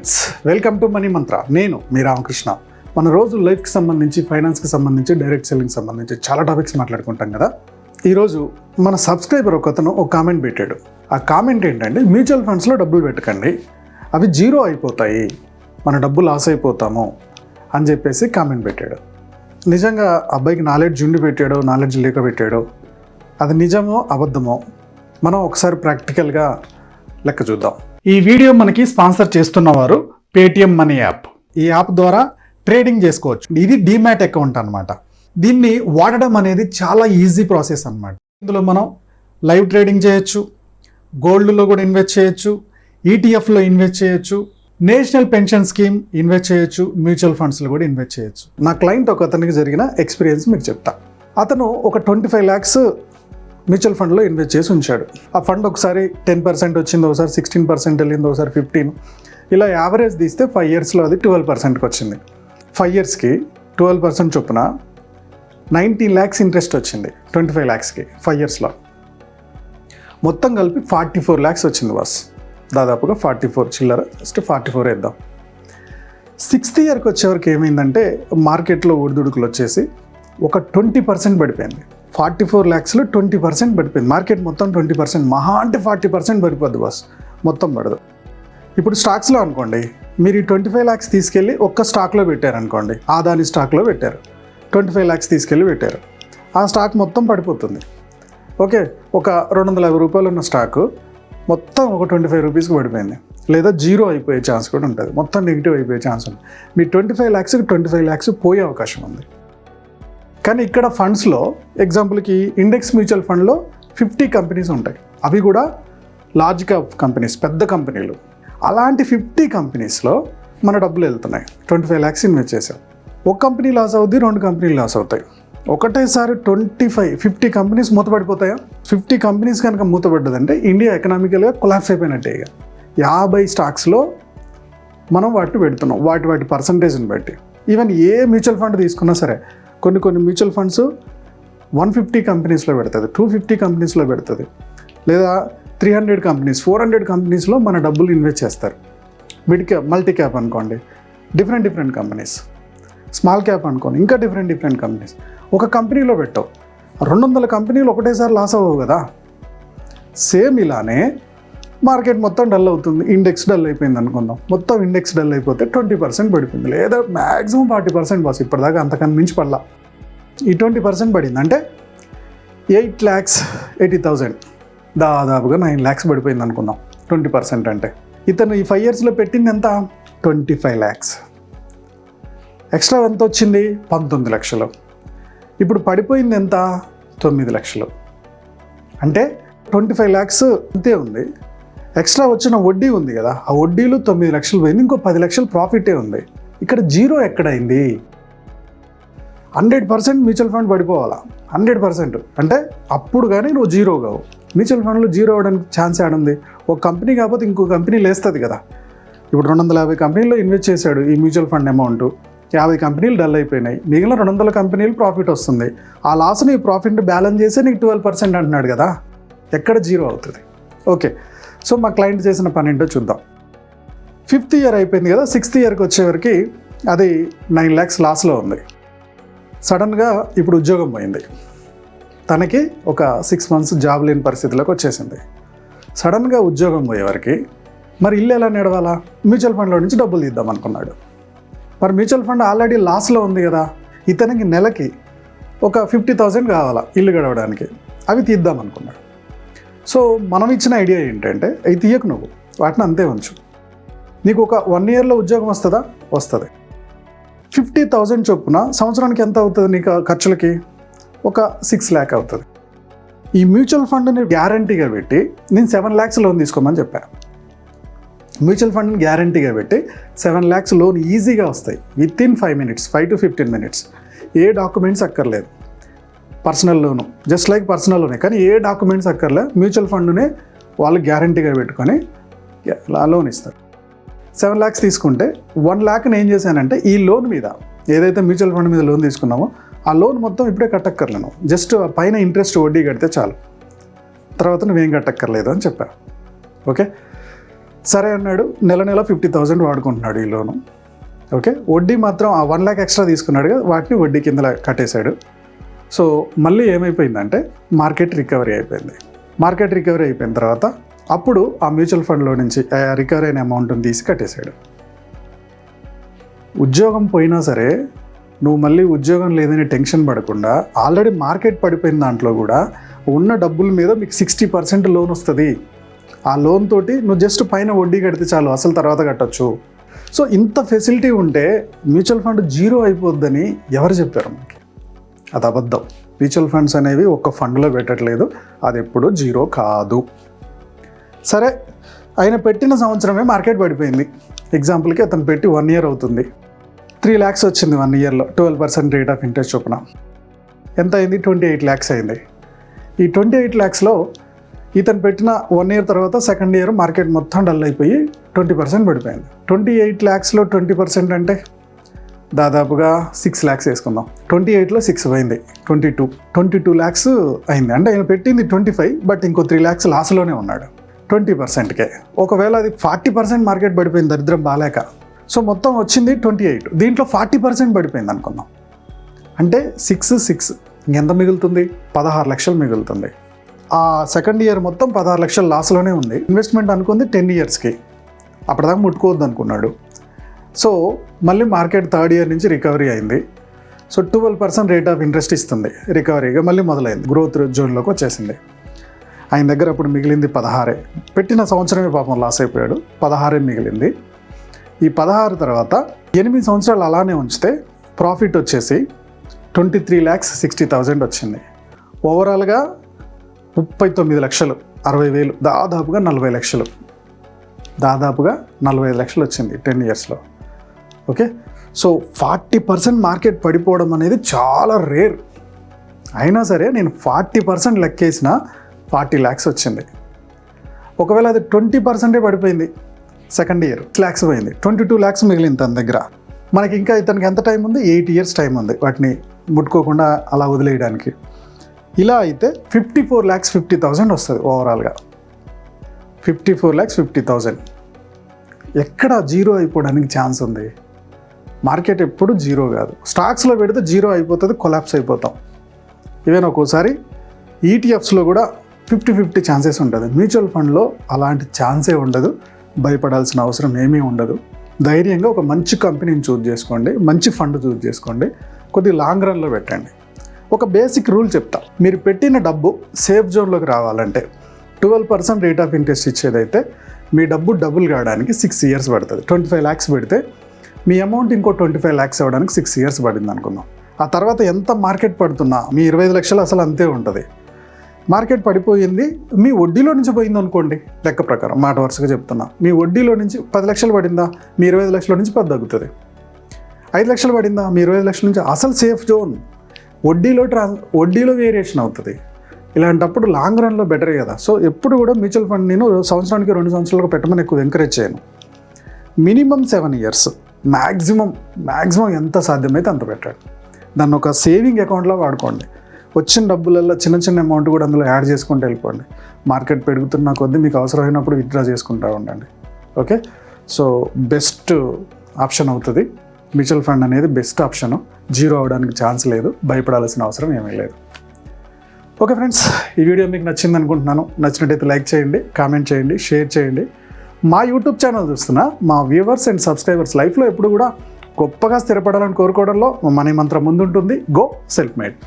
Friends, welcome to money మంత్ర. నేను మీ రామకృష్ణ. మన రోజు లైఫ్కి సంబంధించి, ఫైనాన్స్కి సంబంధించి, డైరెక్ట్ సెల్లింగ్ సంబంధించి చాలా టాపిక్స్ మాట్లాడుకుంటాం కదా. ఈరోజు మన సబ్స్క్రైబర్ ఒకతను ఒక కామెంట్ పెట్టాడు. ఆ కామెంట్ ఏంటంటే, మ్యూచువల్ ఫండ్స్లో డబ్బులు పెట్టకండి, అవి జీరో అయిపోతాయి, మన డబ్బు లాస్ అయిపోతాము అని చెప్పేసి కామెంట్ పెట్టాడు. నిజంగా అబ్బాయికి నాలెడ్జ్ ఉండి పెట్టాడో, నాలెడ్జ్ లేక పెట్టాడో, అది నిజమో అబద్ధమో మనం ఒకసారి ప్రాక్టికల్గా లెక్క చూద్దాం. ఈ వీడియో మనకి స్పాన్సర్ చేస్తున్నవారు పేటిఎం మనీ యాప్. ఈ యాప్ ద్వారా ట్రేడింగ్ చేసుకోవచ్చు. ఇది డీమ్యాట్ అకౌంట్ అనమాట. దీన్ని వాడడం అనేది చాలా ఈజీ ప్రాసెస్ అనమాట. ఇందులో మనం లైవ్ ట్రేడింగ్ చేయొచ్చు, గోల్డ్లో కూడా ఇన్వెస్ట్ చేయొచ్చు, ఈటీఎఫ్లో ఇన్వెస్ట్ చేయొచ్చు, నేషనల్ పెన్షన్ స్కీమ్ ఇన్వెస్ట్ చేయొచ్చు, మ్యూచువల్ ఫండ్స్లో కూడా ఇన్వెస్ట్ చేయొచ్చు. నా క్లయింట్ ఒక అతనికి జరిగిన ఎక్స్పీరియన్స్ మీకు చెప్తా. అతను ఒక 25 lakhs మ్యూచువల్ ఫండ్లో ఇన్వెస్ట్ చేసి ఉంచాడు. ఆ ఫండ్ ఒకసారి 10% వచ్చింది, ఒకసారి 16% వెళ్ళింది, ఒకసారి 15%. ఇలా యావరేజ్ తీస్తే 5 yearsలో అది 12%కి వచ్చింది. 5 yearsకి 12% చొప్పున 19 lakhs ఇంట్రెస్ట్ వచ్చింది. 25 lakhsకి 5 yearsలో మొత్తం కలిపి 44 lakhs వచ్చింది బాస్. దాదాపుగా 44 చిల్లర, జస్ట్ 44 వేద్దాం. 6th yearకి వచ్చేవరకు ఏమైందంటే మార్కెట్లో ఒడిదుడుకులు వచ్చేసి ఒక 20% పడిపోయింది. 44 lakhsలో 20% పడిపోయింది. మార్కెట్ మొత్తం 20%, మహా అంటే 40% పడిపోద్ది బాస్, మొత్తం పడదు. ఇప్పుడు స్టాక్స్లో అనుకోండి, మీరు ఈ 25 lakhs తీసుకెళ్ళి ఒక్క స్టాక్లో పెట్టారనుకోండి, ఆదాని స్టాక్లో పెట్టారు, 25 lakhs తీసుకెళ్ళి పెట్టారు, ఆ స్టాక్ మొత్తం పడిపోతుంది. ఓకే, ఒక 250 రూపాయలు ఉన్న స్టాకు మొత్తం ఒక 25 రూపీస్కి పడిపోయింది, లేదా జీరో అయిపోయే ఛాన్స్ కూడా ఉంటుంది, మొత్తం నెగిటివ్ అయిపోయే ఛాన్స్ ఉంది. మీ 25 lakhsకి 25 lakhs పోయే అవకాశం ఉంది. కానీ ఇక్కడ ఫండ్స్లో ఎగ్జాంపుల్కి ఇండెక్స్ మ్యూచువల్ ఫండ్లో 50 కంపెనీస్ ఉంటాయి. అవి కూడా లార్జ్ క్యాప్ కంపెనీస్, పెద్ద కంపెనీలు. అలాంటి 50 కంపెనీస్లో మన డబ్బులు వెళ్తున్నాయి. 25 lakhs ఇన్వెస్ట్ చేసాం. ఒక కంపెనీ లాస్ అవుద్ది, 2 కంపెనీలు లాస్ అవుతాయి. ఒకటేసారి 50 కంపెనీస్ మూతపడిపోతాయా? 50 కంపెనీస్ కనుక మూతపడ్డదంటే ఇండియా ఎకనామికల్గా కొలాప్స్ అయిపోయినట్టే. ఇక 50 స్టాక్స్లో మనం వాటిని పెడుతున్నాం, వాటి పర్సంటేజ్ని బట్టి. ఈవెన్ ఏ మ్యూచువల్ ఫండ్ తీసుకున్నా సరే, కొన్ని మ్యూచువల్ ఫండ్స్ 150 కంపెనీస్లో పెడుతుంది, 250 కంపెనీస్లో పెడుతుంది, లేదా 300 కంపెనీస్, 400 కంపెనీస్లో మన డబ్బులు ఇన్వెస్ట్ చేస్తారు. మిడ్ క్యాప్, మల్టీ క్యాప్ అనుకోండి, డిఫరెంట్ కంపెనీస్. స్మాల్ క్యాప్ అనుకోండి, ఇంకా డిఫరెంట్ కంపెనీస్. ఒక కంపెనీలో పెట్టావు, 200 కంపెనీలు ఒకటేసారి లాస్ అవ్వవు కదా. సేమ్ ఇలానే మార్కెట్ మొత్తం డల్ అవుతుంది. ఇండెక్స్ డల్ అయిపోయింది అనుకుందాం, మొత్తం ఇండెక్స్ డల్ అయిపోతే 20% పడిపోయింది, లేదా మ్యాక్సిమం 40% బాస్. ఇప్పటిదాకా అంతకన్నా మించి పడలా. ఈ 20% పడింది అంటే 8,80,000, దాదాపుగా 9 lakhs పడిపోయింది అనుకుందాం. 20% అంటే ఇతను ఈ 5 yearsలో పెట్టింది ఎంత? 25 lakhs. ఎక్స్ట్రా ఎంత వచ్చింది? 19 lakhs. ఇప్పుడు పడిపోయింది ఎంత? 9 lakhs. అంటే 25 lakhs అంతే ఉంది. ఎక్స్ట్రా వచ్చిన వడ్డీ ఉంది కదా, ఆ వడ్డీలు 9 lakhs పోయింది, ఇంకో 10 lakhs ప్రాఫిటే ఉంది. ఇక్కడ జీరో ఎక్కడైంది? 100% మ్యూచువల్ ఫండ్ పడిపోవాలా, 100%. అంటే అప్పుడు కానీ నువ్వు జీరో కావు. మ్యూచువల్ ఫండ్లో జీరో అవ్వడానికి ఛాన్స్ ఏడుంది? ఒక కంపెనీ కాకపోతే ఇంకో కంపెనీ లేస్తుంది కదా. ఇప్పుడు 250 కంపెనీల్లో ఇన్వెస్ట్ చేశాడు ఈ మ్యూచువల్ ఫండ్ అమౌంట్, 50 కంపెనీలు డల్ అయిపోయినాయి, మిగిలిన 200 కంపెనీలు ప్రాఫిట్ వస్తుంది. ఆ లాస్ని ఈ ప్రాఫిట్ని బ్యాలెన్స్ చేసి నీకు 12% అంటున్నాడు కదా, ఎక్కడ జీరో అవుతుంది? ఓకే, సో మా క్లయింట్ చేసిన పని ఏంటో చూద్దాం. 5th year అయిపోయింది కదా, 6th yearకి వచ్చేవరకు అది 9 lakhs లాస్లో ఉంది. సడన్గా ఇప్పుడు ఉద్యోగం పోయింది, తనకి ఒక 6 months జాబ్ లేని పరిస్థితిలోకి వచ్చేసింది. సడన్గా ఉద్యోగం పోయేవరకు మరి ఇల్లు ఎలా నడవాలా? మ్యూచువల్ ఫండ్లో నుంచి డబ్బులు తీద్దాం అనుకున్నాడు. మరి మ్యూచువల్ ఫండ్ ఆల్రెడీ లాస్లో ఉంది కదా, ఇతనికి నెలకి ఒక 50,000 కావాలా ఇల్లు గడవడానికి, అవి తీద్దాం అనుకున్నాడు. సో మనం ఇచ్చిన ఐడియా ఏంటంటే, అవి తీయకు, నువ్వు వాటిని అంతే ఉంచు. నీకు ఒక 1 yearలో ఉద్యోగం వస్తుందా? వస్తుంది. 50,000 చొప్పున సంవత్సరానికి ఎంత అవుతుంది నీకు ఖర్చులకి? ఒక 6 lakhs అవుతుంది. ఈ మ్యూచువల్ ఫండ్ని గ్యారంటీగా పెట్టి నేను 7 lakhs లోన్ తీసుకోమని చెప్పాను. మ్యూచువల్ ఫండ్ని గ్యారంటీగా పెట్టి 7 lakhs లోన్ ఈజీగా వస్తాయి within 5 minutes, 5 to 15 minutes. ఏ డాక్యుమెంట్స్ అక్కర్లేదు. Personal loan, just like personal లోనే, కానీ ఏ డాక్యుమెంట్స్ అక్కర్లే. మ్యూచువల్ ఫండ్నే వాళ్ళు గ్యారంటీగా పెట్టుకొని లోన్ ఇస్తారు. 7 lakhs తీసుకుంటే 1 lakh ఏం చేశానంటే, ఈ లోన్ మీద ఏదైతే మ్యూచువల్ ఫండ్ మీద లోన్ తీసుకున్నామో ఆ లోన్ మొత్తం ఇప్పుడే కట్టక్కర్లేను, జస్ట్ పైన ఇంట్రెస్ట్ వడ్డీ కడితే చాలు, తర్వాత నువ్వేం కట్టక్కర్లేదు అని చెప్పా. ఓకే, సరే అన్నాడు, నెల 50,000 వాడుకుంటున్నాడు ఈ లోను. ఓకే, వడ్డీ మాత్రం ఆ 1 lakh ఎక్స్ట్రా తీసుకున్నాడు కదా, వాటిని వడ్డీ కింద కట్టేశాడు. సో మళ్ళీ ఏమైపోయిందంటే మార్కెట్ రికవరీ అయిపోయింది. మార్కెట్ రికవరీ అయిపోయిన తర్వాత అప్పుడు ఆ మ్యూచువల్ ఫండ్లో నుంచి రికవరీ అయిన అమౌంట్ని తీసి కట్టేశాడు. ఉద్యోగం పోయినా సరే నువ్వు మళ్ళీ ఉద్యోగం లేదని టెన్షన్ పడకుండా ఆల్రెడీ మార్కెట్ పడిపోయిన దాంట్లో కూడా ఉన్న డబ్బుల మీద మీకు 60% లోన్ వస్తుంది. ఆ లోన్ తోటి నువ్వు జస్ట్ పైన వడ్డీ కడితే చాలు, అసలు తర్వాత కట్టొచ్చు. సో ఇంత ఫెసిలిటీ ఉంటే మ్యూచువల్ ఫండ్ జీరో అయిపోద్దని ఎవరు చెప్పారు మనకి? అది అబద్ధం. మ్యూచువల్ ఫండ్స్ అనేవి ఒక్క ఫండ్లో పెట్టట్లేదు, అది ఎప్పుడూ జీరో కాదు. సరే, ఆయన పెట్టిన సంవత్సరమే మార్కెట్ పడిపోయింది. ఎగ్జాంపుల్కి అతను పెట్టి 1 year అవుతుంది, 3 lakhs వచ్చింది 1 yearలో 12% రేట్ ఆఫ్ ఇంట్రెస్ట్ చొప్పున. ఎంత అయింది? 28 lakhs అయింది. ఈ 28 lakhsలో ఇతను పెట్టిన 1 year తర్వాత సెకండ్ ఇయర్ మార్కెట్ మొత్తం డల్ అయిపోయి 20% పడిపోయింది. 28 lakhsలో 20% అంటే దాదాపుగా 6 lakhs వేసుకుందాం. 28లో 6 పోయింది, 22 lakhs అయింది. అంటే ఆయన పెట్టింది 25, బట్ ఇంకో 3 lakhs లాస్లోనే ఉన్నాడు 20%కే. ఒకవేళ అది 40% మార్కెట్ పడిపోయింది దరిద్రం బాలేక, సో మొత్తం వచ్చింది 28, దీంట్లో 40% పడిపోయింది అనుకుందాం. అంటే 6 ఇంకెంత మిగులుతుంది? 16 లక్షలు మిగులుతుంది. ఆ సెకండ్ ఇయర్ మొత్తం 16 లక్షలు లాస్లోనే ఉంది. ఇన్వెస్ట్మెంట్ అనుకుంది 10 yearsకి, అప్పటిదాకా ముట్టుకోవద్దు అనుకున్నాడు. సో మళ్ళీ మార్కెట్ థర్డ్ ఇయర్ నుంచి రికవరీ అయింది. సో 12% రేట్ ఆఫ్ ఇంట్రెస్ట్ ఇస్తుంది, రికవరీగా మళ్ళీ మొదలైంది, గ్రోత్ జోన్లోకి వచ్చేసింది. ఆయన దగ్గర అప్పుడు మిగిలింది 16. పెట్టిన సంవత్సరమే పాపం లాస్ అయిపోయాడు, 16 మిగిలింది. ఈ 16 తర్వాత 8 సంవత్సరాలు అలానే ఉంచితే ప్రాఫిట్ వచ్చేసి 23,60,000 వచ్చింది. ఓవరాల్గా 39 లక్షలు, 60,000, దాదాపుగా 40 లక్షలు, దాదాపుగా 45 లక్షలు వచ్చింది 10 yearsలో. ఓకే, సో 40% మార్కెట్ పడిపోవడం అనేది చాలా రేర్. అయినా సరే నేను 40% లెక్కేసిన 40 lakhs వచ్చింది. ఒకవేళ అది 20% పడిపోయింది, సెకండ్ ఇయర్ lakhs పోయింది, 22 lakhs మిగిలింది తన దగ్గర. మనకి ఇంకా ఇతనికి ఎంత టైం ఉంది? 8 years టైం ఉంది వాటిని ముట్టుకోకుండా అలా వదిలేయడానికి. ఇలా అయితే 54,50,000 వస్తుంది ఓవరాల్గా. 54,50,000 ఎక్కడ జీరో అయిపోవడానికి ఛాన్స్ ఉంది? మార్కెట్ ఎప్పుడు జీరో కాదు. స్టాక్స్లో పెడితే జీరో అయిపోతుంది, కొలాప్స్ అయిపోతాం. ఈవెన్ ఒక్కోసారి ఈటీఎఫ్స్లో కూడా 50-50 ఛాన్సెస్ ఉంటుంది. మ్యూచువల్ ఫండ్లో అలాంటి ఛాన్సే ఉండదు, భయపడాల్సిన అవసరం ఏమీ ఉండదు. ధైర్యంగా ఒక మంచి కంపెనీని చూజ్ చేసుకోండి, మంచి ఫండ్ చూజ్ చేసుకోండి, కొద్దిగా లాంగ్ రన్లో పెట్టండి. ఒక బేసిక్ రూల్ చెప్తా, మీరు పెట్టిన డబ్బు సేఫ్ జోన్లోకి రావాలంటే 12% రేట్ ఆఫ్ ఇంట్రెస్ట్ ఇచ్చేదైతే మీ డబ్బు డబుల్ కావడానికి 6 years పడుతుంది. 25 lakhs పెడితే మీ అమౌంట్ ఇంకో 25 lakhs అవ్వడానికి 6 years పడింది అనుకుందాం. ఆ తర్వాత ఎంత మార్కెట్ పడుతున్నా మీ 25 లక్షలు అసలు అంతే ఉంటుంది. మార్కెట్ పడిపోయింది, మీ వడ్డీలో నుంచి పోయింది అనుకోండి, లెక్క ప్రకారం మాట వరుసగా చెప్తున్నా, మీ వడ్డీలో నుంచి 10 లక్షలు పడిందా, మీ 25 లక్షల నుంచి 10 తగ్గుతుంది. 5 లక్షలు పడిందా, మీ 25 లక్షల నుంచి అసలు సేఫ్ జోన్. వడ్డీలో వేరియేషన్ అవుతుంది. ఇలాంటప్పుడు లాంగ్ రన్లో బెటర్ కదా. సో ఎప్పుడు కూడా మ్యూచువల్ ఫండ్ నేను సంవత్సరానికి 2 సంవత్సరాలకు పెట్టమని ఎక్కువ ఎంకరేజ్ చేయను. మినిమం 7 years, మ్యాక్సిమం ఎంత సాధ్యమైతే అంత పెట్టండి. దాన్ని ఒక సేవింగ్ అకౌంట్లో వాడుకోండి. వచ్చిన డబ్బులలో చిన్న అమౌంట్ కూడా అందులో యాడ్ చేసుకుంటూ వెళ్ళిపోండి. మార్కెట్ పెరుగుతున్న కొద్దీ మీకు అవసరమైనప్పుడు విత్డ్రా చేసుకుంటూ ఉండండి. ఓకే, సో బెస్ట్ ఆప్షన్ అవుతుంది మ్యూచువల్ ఫండ్ అనేది. బెస్ట్ ఆప్షను, జీరో అవడానికి ఛాన్స్ లేదు, భయపడాల్సిన అవసరం ఏమీ లేదు. ఓకే ఫ్రెండ్స్, ఈ వీడియో మీకు నచ్చింది అనుకుంటున్నాను. నచ్చినట్టయితే లైక్ చేయండి, కామెంట్ చేయండి, షేర్ చేయండి. మా యూట్యూబ్ ఛానల్ చూస్తున్న మా వ్యూవర్స్ అండ్ సబ్స్క్రైబర్స్ లైఫ్లో ఎప్పుడు కూడా గొప్పగా స్థిరపడాలని కోరుకోవడంలో మనీ మంత్రం ముందుంటుంది. Go self made.